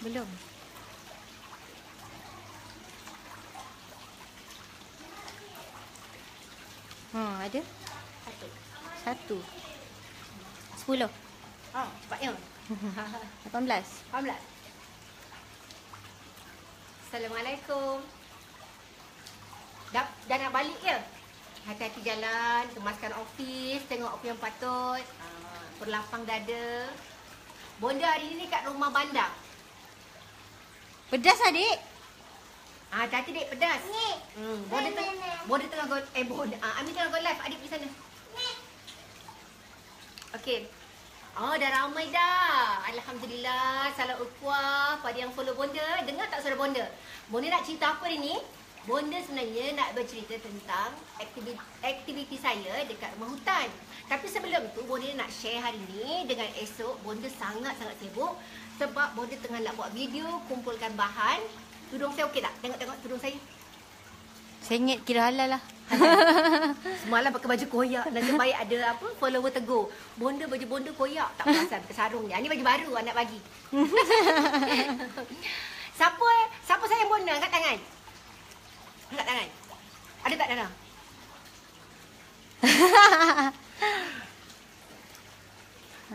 Belum. Ada? Satu. 10. Oh, cepatnya. 18. 18. Assalamualaikum. Dah nak balik ke? Hati-hati jalan, kemaskan ofis, tengok apa yang patut. Berlapang dada. Bonda hari ni kat rumah bandar. Pedas adik. Hati-hati dek, pedas. Bonda tengah go Bonda. Amin tengah go live. Adik pergi sana. Okey. Oh, dah ramai dah. Alhamdulillah. Salam ukhuwah pada yang follow Bonda. Dengar tak suara Bonda? Bonda nak cerita apa hari ni? Bonda sebenarnya nak bercerita tentang aktiviti saya dekat rumah hutan. Tapi sebelum tu, Bonda nak share hari ni dengan esok. Bonda sangat-sangat sibuk sebab Bonda tengah nak buat video, kumpulkan bahan. Tudung saya okey tak? Tengok-tengok tudung saya. Sengit kira halal lah. Semalam pakai baju koyak. Nasib baik ada apa follower tegur. Bonda baju bonda koyak. Tak perasan pakai sarung ni. Ini baju baru anak bagi. Siapa sayang Bonda? Angkat tangan. Angkat tangan. Ada tak Nana?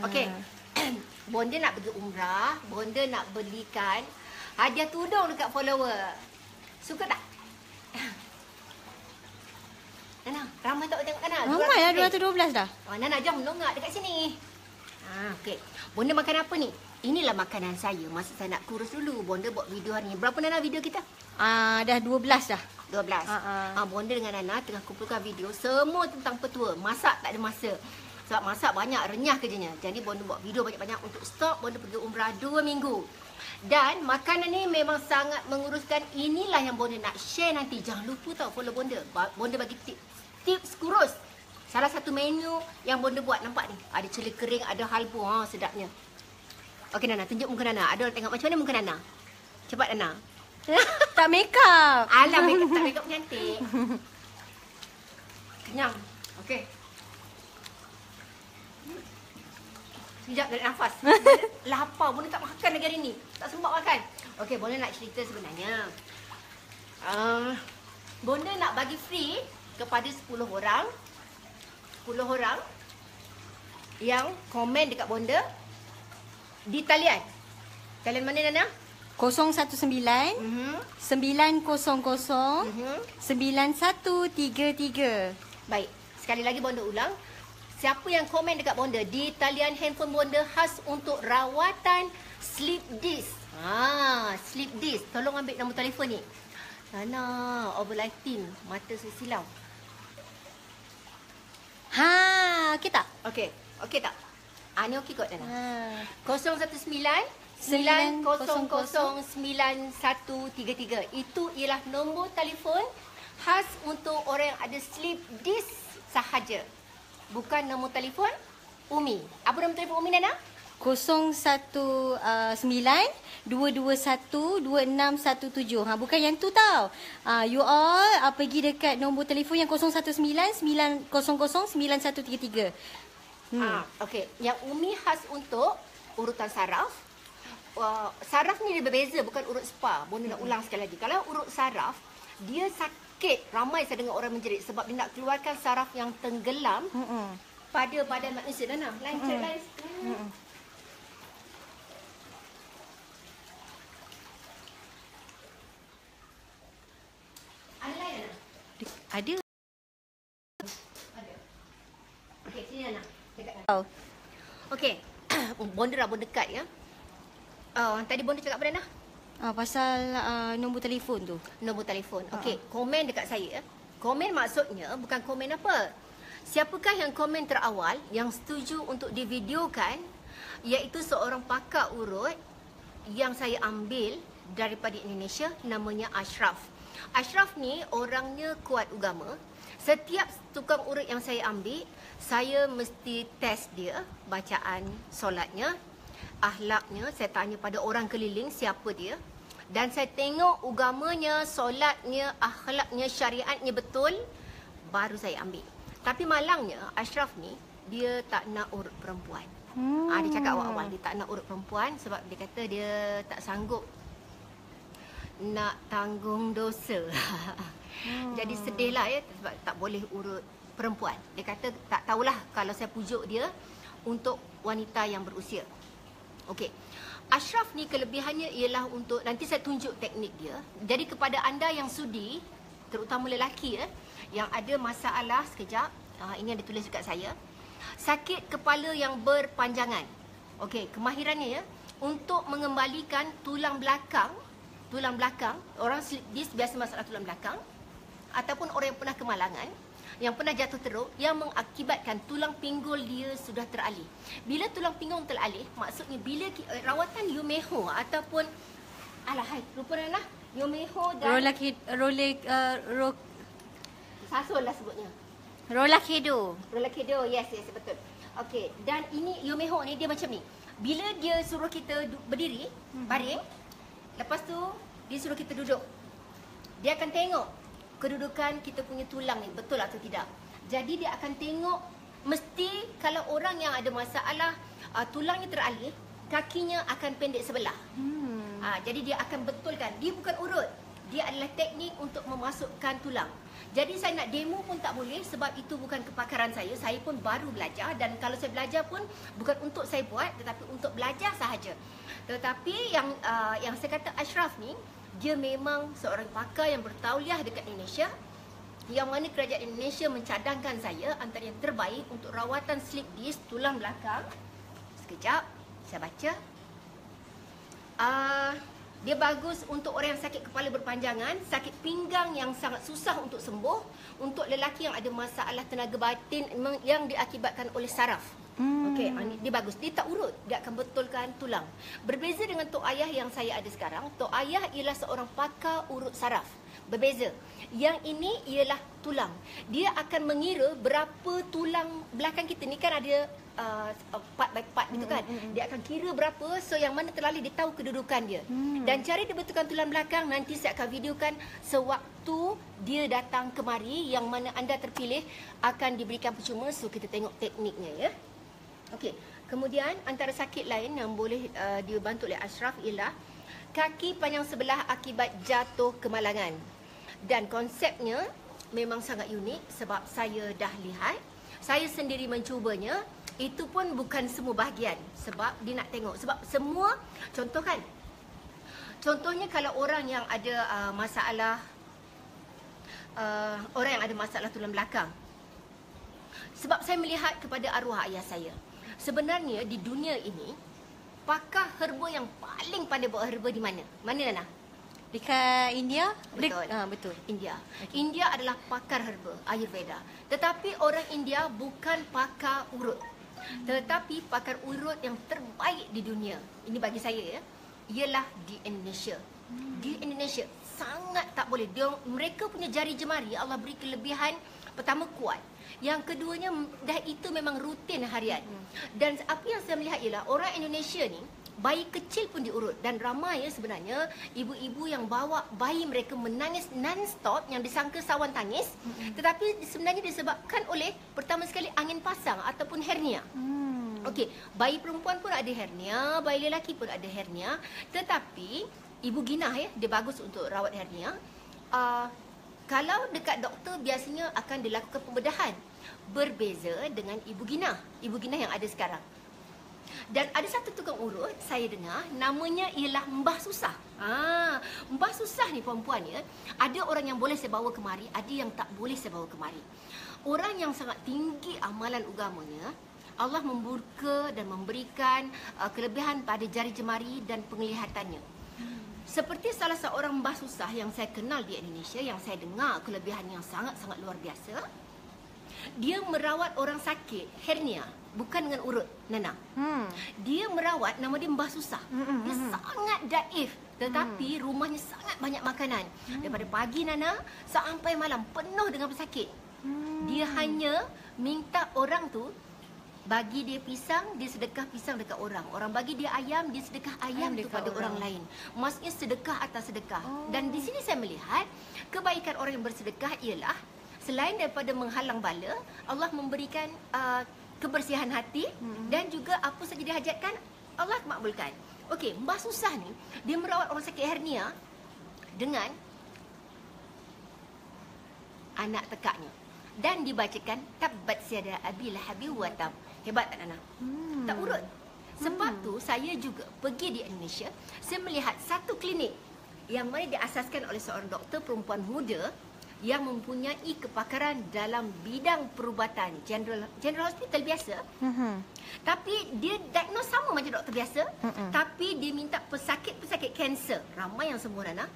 Okey. Bonda nak pergi umrah. Bonda nak belikan hadiah tudung dekat follower. Suka tak? Nana, ramai tak tengok Nana? Ramai lah, 212 dah. Nana, jom melongak dekat sini. Okey. Bonda makan apa ni? Inilah makanan saya. Masa saya nak kurus dulu. Bonda buat video hari ni. Berapa Nana video kita? Dah 12 dah. 12. Bonda dengan Nana tengah kumpulkan video. Semua tentang petua. Masak tak ada masa. Sebab masak banyak, renyah kerjanya. Jadi Bonda buat video banyak-banyak untuk stok. Bonda pergi umrah 2 minggu. Dan makanan ni memang sangat menguruskan. Inilah yang Bonda nak share nanti. Jangan lupa tau follow Bonda. Bonda bagi tips kurus. Salah satu menu yang Bonda buat, nampak ni. Ada cili kering, ada halbu. Sedapnya. Okey Nana, tunjuk muka Nana. Ada orang tengok macam mana muka Nana? Cepat Nana. Tak make up. Alah, tak make up cantik. Kenyang. Okey. Sekejap, tarik nafas. Lapar, Bonda tak makan lagi hari ni. Tak sempat makan. Okey, Bonda nak cerita sebenarnya. Bonda nak bagi free kepada 10 orang. 10 orang yang komen dekat Bonda di talian. Talian mana Nana? 019 900 9133. Baik. Sekali lagi Bonda ulang. Siapa yang komen dekat Bonda di talian handphone Bonda khas untuk rawatan sleep disc. Sleep disc. Tolong ambil nombor telefon ni. Nana, overlighting. Mata saya silau. Okey tak? Okey. Okey tak? Ni okey kot Nana. 019 9009133. Itu ialah nombor telefon khas untuk orang yang ada sleep disc sahaja. Bukan nombor telefon Umi. Apa nombor telefon Umi Nana? 019-221-2617. Bukan yang tu tau. You all pergi dekat nombor telefon yang 019-900-9133. Okey. Yang Umi khas untuk urutan saraf. Saraf ni dia berbeza, bukan urut spa. Bonda nak ulang sekali lagi. Kalau urut saraf, dia sakit. Ramai saya dengar orang menjerit sebab dia nak keluarkan saraf yang tenggelam pada badan manusia. Nana, lancar lain. Ada lain Nana? Ada. Ada. Okey, sini Nana. Dekat. Okey. Bonda dah dekat ya. Tadi Bonda cakap apa Nana? Pasal nombor telefon tu. Nombor telefon. Okey, komen dekat saya. Komen maksudnya bukan komen apa. Siapakah yang komen terawal yang setuju untuk divideokan, iaitu seorang pakar urut yang saya ambil daripada Indonesia, namanya Ashraf. Ashraf ni orangnya kuat agama. Setiap tukang urut yang saya ambil, saya mesti test dia, bacaan solatnya, akhlaknya. Saya tanya pada orang keliling siapa dia. Dan saya tengok agamanya, solatnya, akhlaknya, syariatnya betul, baru saya ambil. Tapi malangnya Ashraf ni, dia tak nak urut perempuan. Dia cakap awal-awal dia tak nak urut perempuan sebab dia kata dia tak sanggup nak tanggung dosa. Jadi sedih lah ya sebab tak boleh urut perempuan. Dia kata tak tahulah kalau saya pujuk dia untuk wanita yang berusia. Okey. Ashraf ni kelebihannya ialah untuk, nanti saya tunjuk teknik dia. Jadi kepada anda yang sudi, terutama lelaki yang ada masalah, sekejap, ini yang ditulis dekat saya. Sakit kepala yang berpanjangan. Okey, kemahirannya untuk mengembalikan tulang belakang, orang slip disc biasa masalah tulang belakang, ataupun orang yang pernah kemalangan, yang pernah jatuh teruk, yang mengakibatkan tulang pinggul dia sudah teralih. Bila tulang pinggul teralih, maksudnya bila rawatan Yumeho ataupun lupa dah lah, Yumeho dan Sasul lah sebutnya. Rolakado, yes, betul. Okey, dan ini Yumeho ni dia macam ni. Bila dia suruh kita berdiri, baring, lepas tu dia suruh kita duduk. Dia akan tengok kedudukan kita punya tulang ni betul atau tidak. Jadi dia akan tengok, mesti kalau orang yang ada masalah tulangnya teralih, kakinya akan pendek sebelah. Jadi dia akan betulkan. Dia bukan urut, dia adalah teknik untuk memasukkan tulang. Jadi saya nak demo pun tak boleh sebab itu bukan kepakaran saya. Saya pun baru belajar, dan kalau saya belajar pun bukan untuk saya buat tetapi untuk belajar sahaja. Tetapi yang saya kata Ashraf ni, dia memang seorang pakar yang bertauliah dekat Indonesia, yang mana kerajaan Indonesia mencadangkan saya antara yang terbaik untuk rawatan slip disc tulang belakang. Sekejap, saya baca. Dia bagus untuk orang yang sakit kepala berpanjangan, sakit pinggang yang sangat susah untuk sembuh, untuk lelaki yang ada masalah tenaga batin yang diakibatkan oleh saraf. Okey, dia bagus. Dia tak urut, dia akan betulkan tulang. Berbeza dengan Tok Ayah yang saya ada sekarang. Tok Ayah ialah seorang pakar urut saraf. Berbeza. Yang ini ialah tulang. Dia akan mengira berapa tulang belakang kita ni, kan ada part by part gitu kan. Dia akan kira berapa, so yang mana terlalih dia tahu kedudukan dia. Dan cara dia betulkan tulang belakang nanti saya akan videokan sewaktu dia datang kemari, yang mana anda terpilih akan diberikan percuma. So kita tengok tekniknya ya. Okey, kemudian antara sakit lain yang boleh dibantu oleh Ashraf ialah kaki panjang sebelah akibat jatuh kemalangan. Dan konsepnya memang sangat unik sebab saya dah lihat, saya sendiri mencubanya. Itu pun bukan semua bahagian sebab dia nak tengok, sebab semua contohnya kalau orang yang ada masalah tulang belakang. Sebab saya melihat kepada arwah ayah saya. Sebenarnya di dunia ini, pakar herba yang paling pandai buat herba di mana? Mana Nana? Dekat India? Betul. Betul. India. Okay. India adalah pakar herba, Ayurveda. Tetapi orang India bukan pakar urut. Tetapi pakar urut yang terbaik di dunia, ini bagi saya ya, ialah di Indonesia. Di Indonesia sangat tak boleh. Mereka punya jari jemari Allah beri kelebihan. Pertama, kuat. Yang keduanya, dah itu memang rutin harian. Dan apa yang saya melihat ialah orang Indonesia ni, bayi kecil pun diurut. Dan ramai ya sebenarnya ibu-ibu yang bawa bayi mereka menangis non-stop, yang disangka sawan tangis, tetapi sebenarnya disebabkan oleh pertama sekali angin pasang ataupun hernia. Okey, bayi perempuan pun ada hernia, bayi lelaki pun ada hernia. Tetapi ibu ginah ya, dia bagus untuk rawat hernia. Kalau dekat doktor biasanya akan dilakukan pembedahan. Berbeza dengan ibu ginah yang ada sekarang. Dan ada satu tukang urut saya dengar, namanya ialah Mbah Susah. Mbah Susah ni perempuan ya, ada orang yang boleh saya bawa kemari, ada yang tak boleh saya bawa kemari. Orang yang sangat tinggi amalan agamanya, Allah membuka dan memberikan kelebihan pada jari jemari dan penglihatannya. Seperti salah seorang Mbah Susah yang saya kenal di Indonesia, yang saya dengar kelebihan yang sangat-sangat luar biasa. Dia merawat orang sakit hernia, bukan dengan urut, Nana. Dia merawat, nama dia Mbah Susah. Dia sangat daif, tetapi rumahnya sangat banyak makanan. Daripada pagi Nana sampai malam penuh dengan pesakit. Dia hanya minta orang tu bagi dia pisang, dia sedekah pisang dekat orang. Orang bagi dia ayam, dia sedekah ayam tu pada orang lain. Maksudnya sedekah atas sedekah. Dan di sini saya melihat kebaikan orang yang bersedekah ialah selain daripada menghalang bala, Allah memberikan kebersihan hati dan juga apa saja dihajatkan Allah makbulkan. Okey, Mbah Susah ni dia merawat orang sakit hernia dengan anak tekaknya dan dibacakan tabbat siada abi lahabi wa tab. Hebat tak Nana? Tak urut. Sebab tu saya juga pergi di Indonesia, saya melihat satu klinik yang mana diasaskan oleh seorang doktor perempuan muda yang mempunyai kepakaran dalam bidang perubatan general hospital biasa. Tapi dia diagnose sama macam doktor biasa, tapi dia minta pesakit-pesakit kanser. Ramai yang sembuh Nana.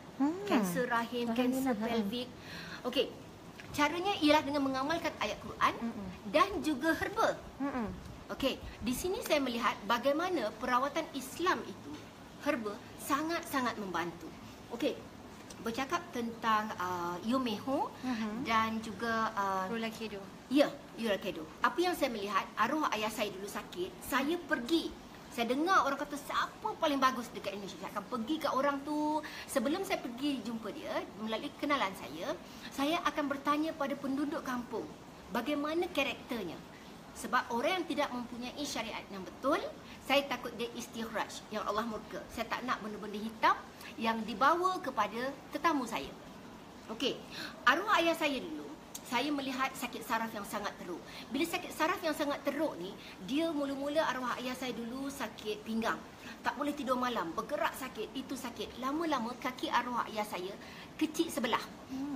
Kanser rahim, kanser pelvik. Okey. Caranya ialah dengan mengamalkan ayat Quran dan juga herba. Okey, di sini saya melihat bagaimana perawatan Islam itu herba sangat-sangat membantu. Okey, bercakap tentang Yumeho dan juga Rulakedo. ya, Yurakedo. Apa yang saya melihat, arwah ayah saya dulu sakit, saya pergi. Saya dengar orang kata siapa paling bagus dekat Indonesia. Saya akan pergi kat orang tu. Sebelum saya pergi jumpa dia, melalui kenalan saya akan bertanya pada penduduk kampung bagaimana karakternya. Sebab orang yang tidak mempunyai syariat yang betul, saya takut dia istighraj, yang Allah murka. Saya tak nak benda-benda hitam yang dibawa kepada tetamu saya. Okey, arwah ayah saya dulu, saya melihat sakit saraf yang sangat teruk. Bila sakit saraf yang sangat teruk ni, dia mula-mula arwah ayah saya dulu sakit pinggang. Tak boleh tidur malam, bergerak sakit, itu sakit. Lama-lama kaki arwah ayah saya kecil sebelah.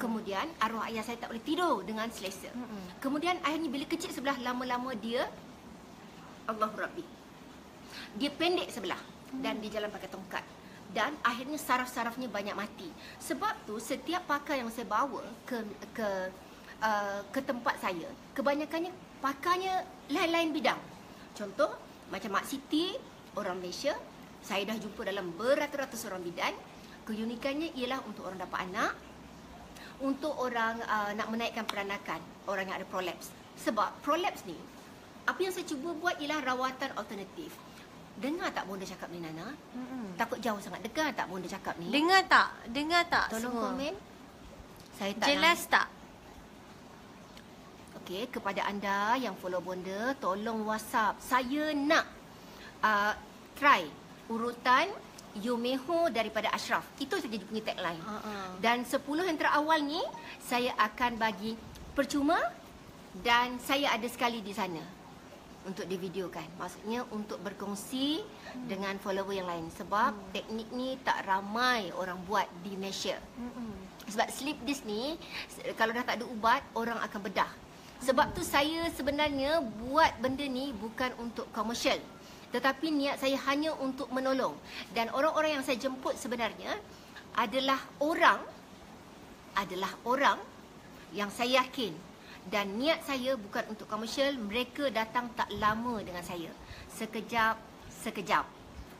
Kemudian arwah ayah saya tak boleh tidur dengan selesa. Kemudian akhirnya bila kecil sebelah, lama-lama dia Allahu Rabbi. Dia pendek sebelah dan dia jalan pakai tongkat. Dan akhirnya saraf-sarafnya banyak mati. Sebab tu setiap pakar yang saya bawa ke tempat saya, kebanyakannya pakarnya lain-lain bidang. Contoh macam Mak Siti, orang Malaysia, saya dah jumpa dalam beratus-ratus orang bidan. Keunikannya ialah untuk orang dapat anak, untuk orang nak menaikkan peranakan, orang yang ada prolaps. Sebab prolaps ni, apa yang saya cuba buat ialah rawatan alternatif. Dengar tak bonda cakap ni Nana? Takut jauh sangat. Dengar tak bonda cakap ni? Dengar tak? Dengar tak Tolong semua? komen. Saya tak Jelas tak? Okey, kepada anda yang follow bonda, tolong WhatsApp. Saya nak try urutan Yumeho daripada Ashraf. Itu saja dia punya tagline. Dan 10 yang terawal ni saya akan bagi percuma dan saya ada sekali di sana untuk divideokan. Maksudnya untuk berkongsi dengan follower yang lain. Sebab teknik ni tak ramai orang buat di Malaysia. Sebab sleep disc ni kalau dah tak ada ubat, orang akan bedah. Sebab tu saya sebenarnya buat benda ni bukan untuk komersial, tetapi niat saya hanya untuk menolong. Dan orang-orang yang saya jemput sebenarnya adalah orang yang saya yakin. Dan niat saya bukan untuk komersial. Mereka datang tak lama dengan saya, sekejap.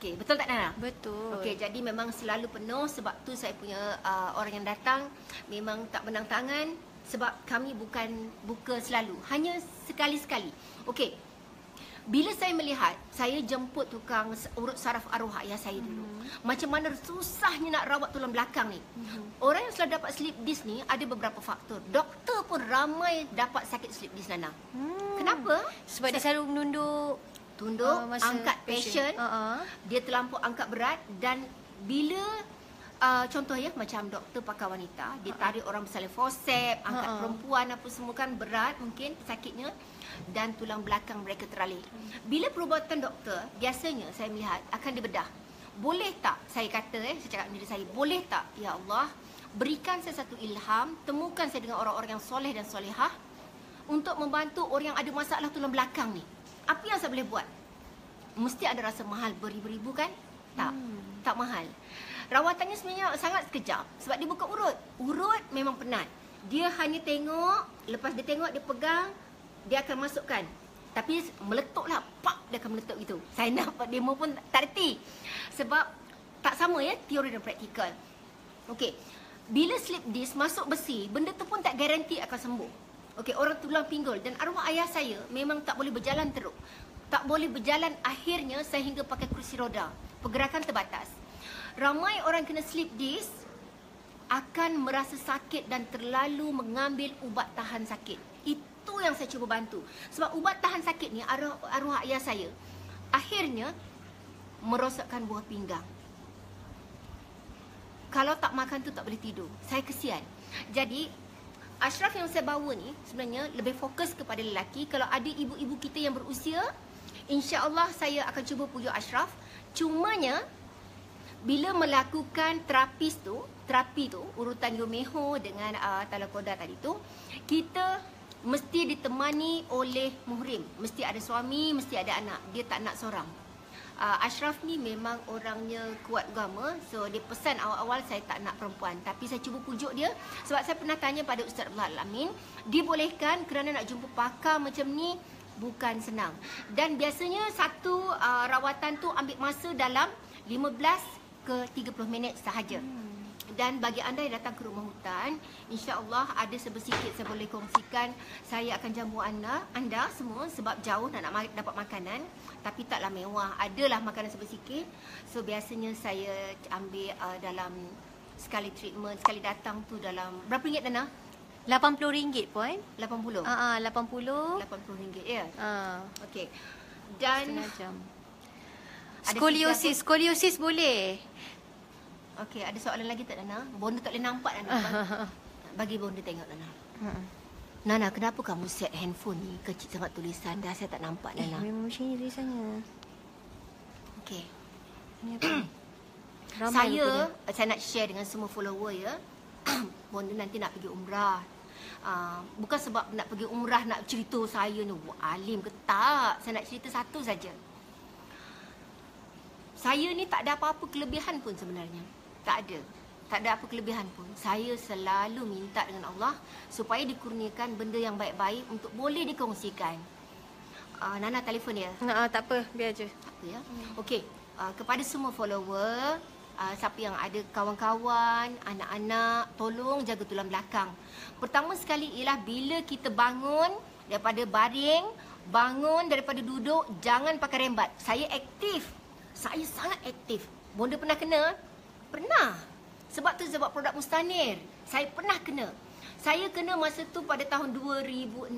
Okey, betul tak Nana? Betul. Okey, jadi memang selalu penuh. Sebab tu saya punya orang yang datang memang tak menang tangan. Sebab kami bukan buka selalu, hanya sekali-sekali. Okey, bila saya melihat, saya jemput tukang urut saraf arwah ayah saya dulu. Macam mana susahnya nak rawat tulang belakang ni. Orang yang selalu dapat slip disc ni ada beberapa faktor. Doktor pun ramai dapat sakit slip disc Nana. Kenapa? Sebab dia selalu tunduk, masa angkat passion, dia terlampau angkat berat. Dan bila contoh ya, macam doktor pakar wanita, dia tarik orang bersalin forceps, angkat perempuan apa semua kan berat mungkin sakitnya, dan tulang belakang mereka teralih. Bila perubatan doktor, biasanya saya melihat akan dibedah. Boleh tak, saya kata saya cakap diri saya, boleh tak ya Allah berikan saya satu ilham, temukan saya dengan orang-orang yang soleh dan solehah untuk membantu orang yang ada masalah tulang belakang ni. Apa yang saya boleh buat? Mesti ada rasa mahal beribu-ribu kan? Tak mahal. Rawatannya sebenarnya sangat sekejap sebab dia buka urut. Urut memang penat. Dia hanya tengok, lepas dia tengok, dia pegang, dia akan masukkan. Tapi meletup lah, pak, dia akan meletup gitu. Saya nampak demo pun tak reti. Sebab tak sama ya, teori dan praktikal. Okey, bila slip disc masuk besi, benda tu pun tak garanti akan sembuh. Okey, orang tulang pinggul. Dan arwah ayah saya memang tak boleh berjalan teruk. Tak boleh berjalan, akhirnya saya hingga pakai kerusi roda. Pergerakan terbatas. Ramai orang kena slip disc akan merasa sakit dan terlalu mengambil ubat tahan sakit. Itu yang saya cuba bantu. Sebab ubat tahan sakit ni arwah ayah saya akhirnya merosakkan buah pinggang. Kalau tak makan tu tak boleh tidur. Saya kesian. Jadi Ashraf yang saya bawa ni sebenarnya lebih fokus kepada lelaki. Kalau ada ibu-ibu kita yang berusia, insya-Allah saya akan cuba pujuk Ashraf. Cumanya bila melakukan terapi tu urutan Yomeho dengan Talakoda tadi tu, kita mesti ditemani oleh muhrim. Mesti ada suami, mesti ada anak. Dia tak nak seorang. Ashraf ni memang orangnya kuat agama. So dia pesan awal-awal saya tak nak perempuan. Tapi saya cuba pujuk dia. Sebab saya pernah tanya pada Ustaz Abdullah Al-Amin, dibolehkan kerana nak jumpa pakar macam ni bukan senang. Dan biasanya satu rawatan tu ambil masa dalam 15 ke 30 minit sahaja. Dan bagi anda yang datang ke rumah hutan, insya-Allah ada sebesikit saya boleh kongsikan. Saya akan jamu anda semua sebab jauh nak dapat makanan, tapi taklah mewah. Adalah makanan sebesikit. So biasanya saya ambil dalam sekali treatment, sekali datang tu dalam berapa ringgit Nana? RM80 puan. 80. 80. RM80 ya. Okey. Dan Setengah jam. Skoliosis boleh. Okey, ada soalan lagi tak Nana? Bonda tak boleh nampak Nana. Bagi Bonda tengok Nana. Nana, kenapa kamu set handphone ni kecil sangat tulisan? Dah saya tak nampak Nana. Memang macam ni tulisannya. Okey. Ni apa? Ramai Saya nak share dengan semua follower ya. Bonda nanti nak pergi umrah. Bukan sebab nak pergi umrah nak cerita saya ni alim ke tak. Saya nak cerita satu saja. Saya ni tak ada apa-apa kelebihan pun sebenarnya. Tak ada apa kelebihan pun. Saya selalu minta dengan Allah supaya dikurniakan benda yang baik-baik untuk boleh dikongsikan. Nana telefon ya? Tak apa, biar je. Tak apa ya. Okey, kepada semua follower, siapa yang ada kawan-kawan, anak-anak, tolong jaga tulang belakang. Pertama sekali ialah bila kita bangun daripada baring, bangun daripada duduk, jangan pakai rembat. Saya aktif. Saya sangat aktif. Bonda pernah kena? Pernah. Sebab tu sebab produk Mustanir. Saya pernah kena. Saya kena masa tu pada tahun 2006.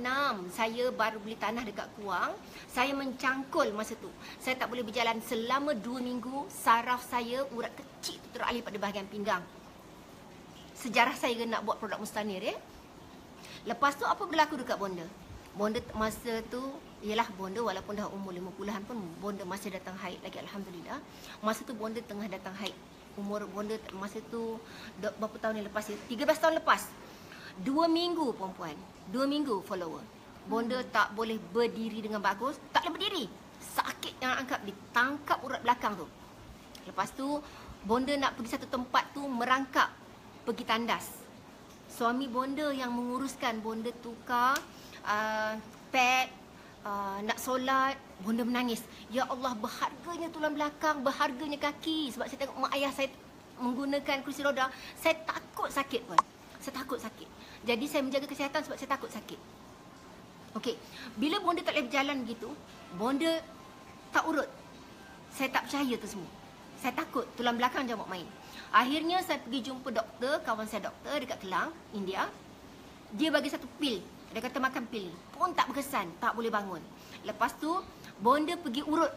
Saya baru beli tanah dekat Kuang. Saya mencangkul masa tu. Saya tak boleh berjalan selama 2 minggu. Saraf saya, urat kecil tu teralih pada bahagian pinggang. Sejarah saya nak buat produk Mustanir ya. Lepas tu apa berlaku dekat Bonda? Bonda masa tu, ialah Bonda walaupun dah umur 50-an pun Bonda masih datang haid lagi, alhamdulillah. Masa tu Bonda tengah datang haid. Umur Bonda masa tu berapa tahun yang lepas ya? 13 tahun lepas. 2 minggu perempuan. 2 minggu follower. Bonda tak boleh berdiri dengan bagus. Tak boleh berdiri. Sakit yang angkat. Ditangkap urat belakang tu. Lepas tu Bonda nak pergi satu tempat tu merangkak. Pergi tandas. Suami Bonda yang menguruskan. Bonda tukar pad, nak solat. Bonda menangis. Ya Allah, berharganya tulang belakang, berharganya kaki. Sebab saya tengok mak ayah saya menggunakan kursi roda. Saya takut sakit pun. Saya takut sakit. Jadi saya menjaga kesihatan sebab saya takut sakit. Okey, bila Bonda tak boleh berjalan begitu, Bonda tak urut. Saya tak percaya tu semua. Saya takut tulang belakang jangan buat main. Akhirnya saya pergi jumpa doktor, kawan saya doktor dekat Kelang, India. Dia bagi satu pil. Dia kata makan pil pun tak berkesan, tak boleh bangun. Lepas tu Bonda pergi urut,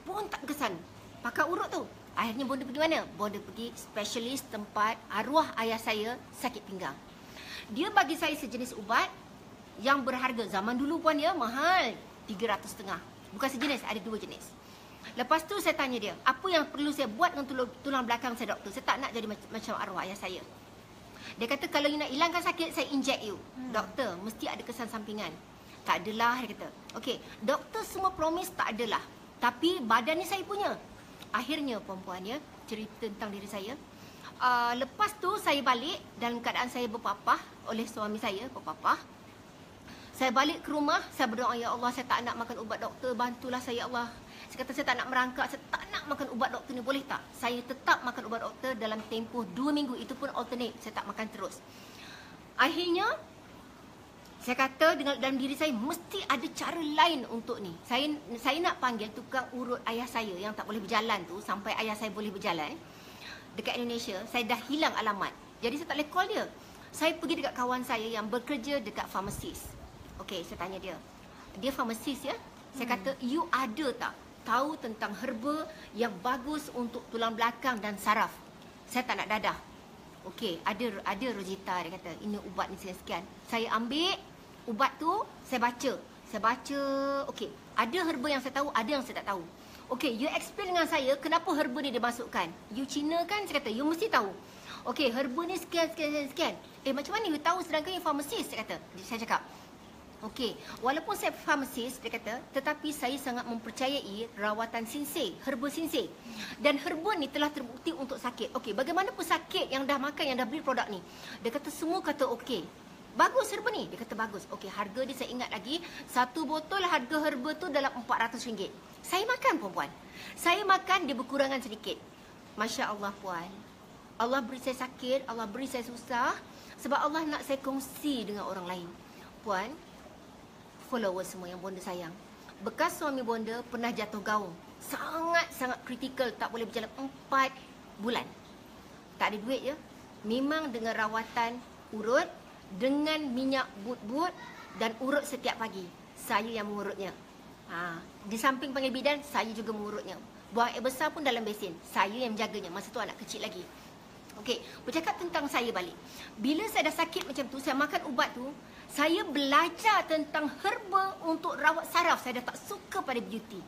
pun tak berkesan. Pakai urut tu. Akhirnya Bonda pergi mana? Bonda pergi spesialis tempat arwah ayah saya sakit pinggang. Dia bagi saya sejenis ubat yang berharga. Zaman dulu pun ya mahal, 300.5. Bukan sejenis, ada 2 jenis. Lepas tu saya tanya dia, apa yang perlu saya buat dengan tulang belakang saya doktor? Saya tak nak jadi macam arwah ayah saya. Dia kata kalau you nak hilangkan sakit, saya inject you. Doktor, mesti ada kesan sampingan. Tak adalah, dia kata. Okey, doktor semua promise tak adalah. Tapi badan ni saya punya. Akhirnya perempuan ya, cerita tentang diri saya. Lepas tu saya balik dalam keadaan saya berpapah oleh suami saya, berpapah. Saya balik ke rumah, saya berdoa, ya Allah, saya tak nak makan ubat doktor, bantulah saya, ya Allah. Saya kata saya tak nak merangkak, saya tak nak makan ubat doktor ni, boleh tak? Saya tetap makan ubat doktor dalam tempoh 2 minggu, itu pun alternate, saya tak makan terus. Akhirnya saya kata dalam diri saya mesti ada cara lain untuk ni. Saya nak panggil tukang urut ayah saya yang tak boleh berjalan tu sampai ayah saya boleh berjalan dekat Indonesia. Saya dah hilang alamat. Jadi saya tak boleh call dia. Saya pergi dekat kawan saya yang bekerja dekat farmasis. Okey, saya tanya dia. Dia farmasis ya. Saya kata, you ada tak tahu tentang herba yang bagus untuk tulang belakang dan saraf? Saya tak nak dadah. Okey, ada Rosita, dia kata, ini ubat ni sekian-sekian. Saya ambil ubat tu, saya baca. Okey, ada herba yang saya tahu, ada yang saya tak tahu. Okey, you explain dengan saya kenapa herba ni dimasukkan. You Cina kan, saya kata, you mesti tahu. Okey, herba ni sekian. Macam mana you tahu sedangkan you farmasis? Saya cakap, okey, walaupun saya farmasis, dia kata, tetapi saya sangat mempercayai rawatan sinsay, herba sinsay. Dan herba ni telah terbukti untuk sakit. Okey, bagaimanapun sakit yang dah makan, yang dah beli produk ni. Dia kata semua kata okey. Bagus herba ni. Dia kata bagus. Okey, harga dia saya ingat lagi, satu botol harga herba tu dalam RM400. Saya makan puan. Saya makan dia berkurangan sedikit. Masya Allah puan. Allah beri saya sakit, Allah beri saya susah sebab Allah nak saya kongsi dengan orang lain. Puan, followers semua yang bonda sayang. Bekas suami bonda pernah jatuh gaung. Sangat-sangat kritikal, tak boleh berjalan 4 bulan. Tak ada duit ya. Memang dengan rawatan urut, dengan minyak but-but dan urut setiap pagi. Saya yang mengurutnya. Di samping panggil bidan, saya juga mengurutnya. Buang air besar pun dalam besin. Saya yang menjaganya. Masa tu anak kecil lagi. Okey, bercakap tentang saya balik. Bila saya dah sakit macam tu, saya makan ubat tu, saya belajar tentang herba untuk rawat saraf. Saya dah tak suka pada beauty.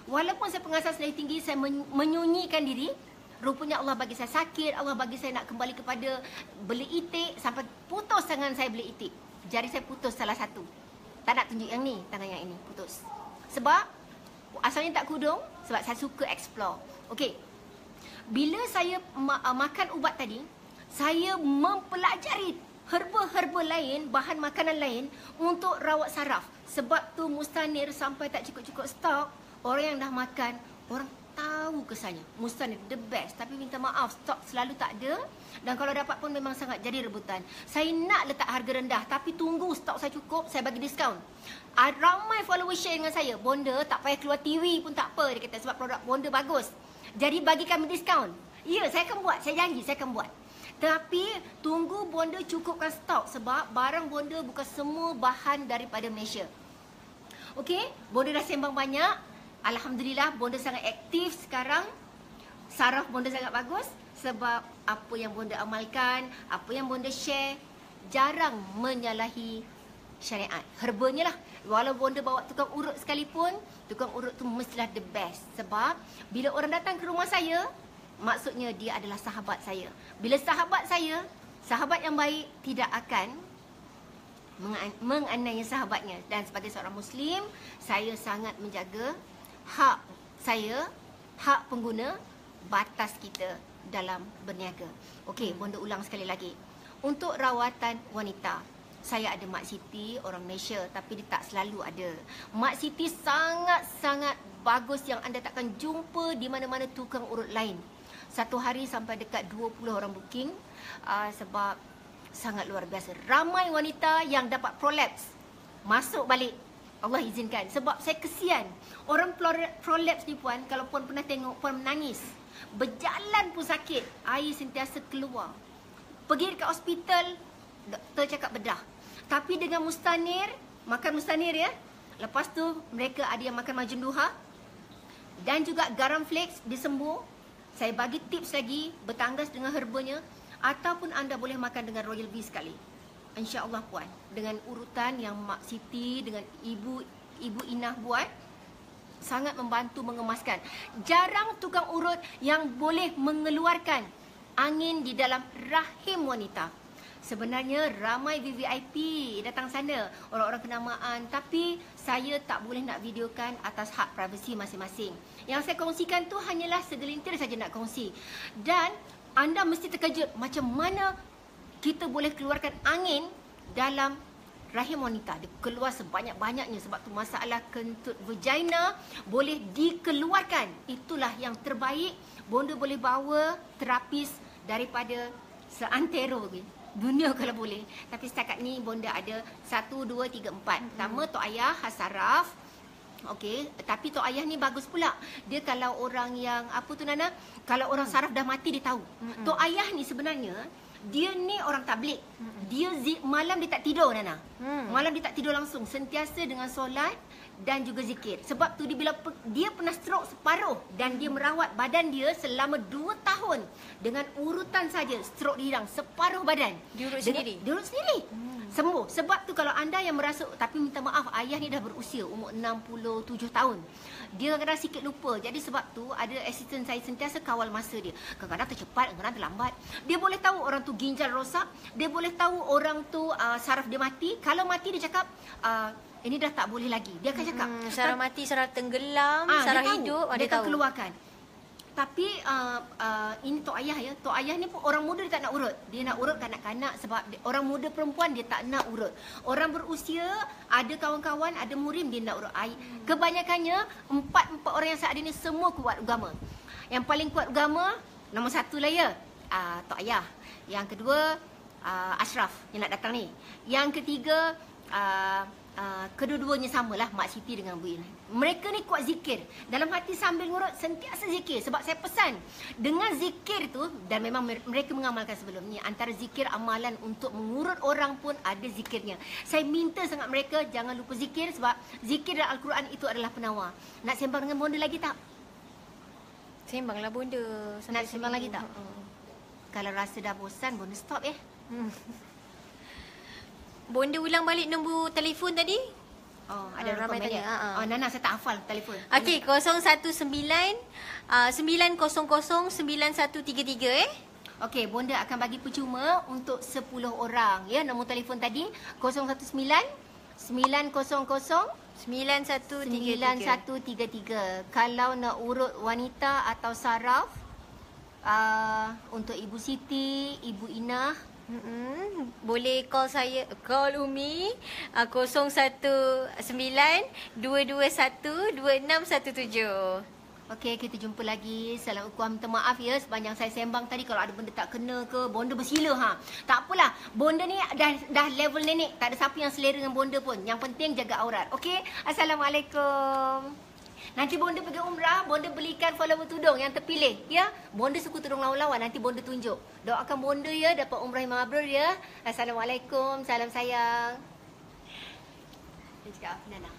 Walaupun saya pengasas nilai tinggi, saya menyunyikan diri. Rupanya Allah bagi saya sakit, Allah bagi saya nak kembali kepada beli itik, sampai putus tangan saya beli itik. Jari saya putus salah satu. Tak nak tunjuk yang ni, tangan yang ini putus. Sebab asalnya tak kudung, sebab saya suka explore. Okey. Bila saya makan ubat tadi, saya mempelajari herba-herba lain, bahan makanan lain untuk rawat saraf. Sebab tu Mustanir sampai tak cukup-cukup stok, orang yang dah makan, orang tahu kesannya. Mustanir the best. Tapi minta maaf, stok selalu tak ada. Dan kalau dapat pun memang sangat jadi rebutan. Saya nak letak harga rendah, tapi tunggu stok saya cukup, saya bagi diskaun. Ramai followers share dengan saya, bonda tak payah keluar TV pun tak apa. Dia kata sebab produk bonda bagus, jadi bagi kami diskaun. Ya, saya akan buat, saya janji saya akan buat. Tapi tunggu bonda cukupkan stok, sebab barang bonda bukan semua bahan daripada Malaysia. Okey, bonda dah sembang banyak. Alhamdulillah, bonda sangat aktif sekarang. Saraf bonda sangat bagus sebab apa yang bonda amalkan, apa yang bonda share, jarang menyalahi syariat. Herbanya lah. Walau bonda bawa tukang urut sekalipun, tukang urut tu mestilah the best. Sebab bila orang datang ke rumah saya, maksudnya dia adalah sahabat saya. Bila sahabat saya, sahabat yang baik tidak akan menganiaya sahabatnya. Dan sebagai seorang Muslim, saya sangat menjaga hak saya, hak pengguna, batas kita dalam berniaga. Okey, bonda ulang sekali lagi. Untuk rawatan wanita, saya ada Mak Siti, orang Malaysia, tapi dia tak selalu ada. Mak Siti sangat-sangat bagus yang anda takkan jumpa di mana-mana tukang urut lain. Satu hari sampai dekat 20 orang booking sebab sangat luar biasa. Ramai wanita yang dapat prolapse, masuk balik. Allah izinkan. Sebab saya kesian. Orang prolapse ni puan, kalau puan pernah tengok, puan menangis. Berjalan pun sakit. Air sentiasa keluar. Pergi dekat hospital, doktor cakap bedah. Tapi dengan Mustanir, makan Mustanir ya. Lepas tu mereka ada yang makan Majun Duha dan juga garam flakes, dia sembuh. Saya bagi tips lagi, bertanggas dengan herbanya. Ataupun anda boleh makan dengan Royal Bee sekali. InsyaAllah puan, dengan urutan yang Mak Siti dengan Ibu Inah buat, sangat membantu mengemaskan. Jarang tukang urut yang boleh mengeluarkan angin di dalam rahim wanita. Sebenarnya ramai VVIP datang sana, orang-orang kenamaan, tapi saya tak boleh nak videokan atas hak privasi masing-masing. Yang saya kongsikan tu hanyalah segelintir saja nak kongsi. Dan anda mesti terkejut macam mana kita boleh keluarkan angin dalam rahim wanita. Dia keluar sebanyak-banyaknya. Sebab tu masalah kentut vagina boleh dikeluarkan. Itulah yang terbaik. Bonda boleh bawa terapis daripada seantero dunia kalau boleh. Tapi setakat ni bonda ada 1, 2, 3, 4. Pertama Tok Ayah Hasaraf. Okey, tapi Tok Ayah ni bagus pula. Dia kalau orang yang apa tu Nana, kalau orang saraf dah mati dia tahu. Tok Ayah ni sebenarnya Dia ni orang tabligh. Dia malam dia tak tidur, Nana. Malam dia tak tidur langsung, sentiasa dengan solat dan juga zikir. Sebab tu dia pernah stroke separuh dan dia merawat badan dia selama 2 tahun. Dengan urutan saja stroke dia hilang separuh badan. Diurut sendiri? Diurut sendiri. Sembuh. Sebab tu kalau anda yang merasa, tapi minta maaf, ayah ni dah berusia umur 67 tahun. Dia kadang-kadang sikit lupa. Jadi sebab tu ada asisten saya sentiasa kawal masa dia. Kadang-kadang tercepat, kadang-kadang terlambat. Dia boleh tahu orang tu ginjal rosak. Dia boleh tahu orang tu saraf dia mati. Kalau mati dia cakap, ini dah tak boleh lagi. Dia akan cakap. Saraf mati, saraf tenggelam, saraf hidup. Dia akan keluarkan. Tapi ini tok ayah ya. Tok ayah ni pun orang muda dia tak nak urut. Dia nak urut kanak-kanak sebab orang muda perempuan dia tak nak urut. Orang berusia, ada kawan-kawan, ada murim dia nak urut. Kebanyakannya empat orang yang saya ada ni semua kuat agama. Yang paling kuat agama nombor 1 lah ya. Tok ayah. Yang kedua Ashraf yang nak datang ni. Yang ketiga kedua-duanya samalah Mak Siti dengan Bu Ina. Mereka ni kuat zikir. Dalam hati sambil ngurut sentiasa zikir. Sebab saya pesan dengan zikir tu, dan memang mereka mengamalkan sebelum ni, antara zikir amalan untuk mengurut orang pun ada zikirnya. Saya minta sangat mereka jangan lupa zikir sebab zikir dalam Al-Quran itu adalah penawar. Nak sembang dengan bonda lagi tak? Sembanglah bonda. Nak sembang lagi tak? Kalau rasa dah bosan, bonda stop ya. Bonda ulang balik nombor telefon tadi. Ada ramai ramai tanya. Nana saya tak hafal telefon. Okey, 019 900 9133 Okey, bonda akan bagi percuma untuk 10 orang ya. Nombor telefon tadi 019 900 9133. Kalau nak urut wanita atau saraf, untuk Ibu Siti, Ibu Inah, boleh call saya, call Umi 019 221 2617. okey, kita jumpa lagi. Assalamualaikum. Minta maaf ya sepanjang saya sembang tadi kalau ada benda tak kena ke, bonda bersila ha. Tak apalah. Bonda ni dah level nenek, tak ada siapa yang selera dengan bonda pun. Yang penting jaga aurat. Okey. Assalamualaikum. Nanti bonda pergi umrah, bonda belikan follower tudung yang terpilih ya. Bonda suka tudung lawan-lawan, nanti bonda tunjuk. Doakan bonda ya dapat umrah yang mabrur ya. Assalamualaikum. Salam sayang. Dia cakap apa Nana?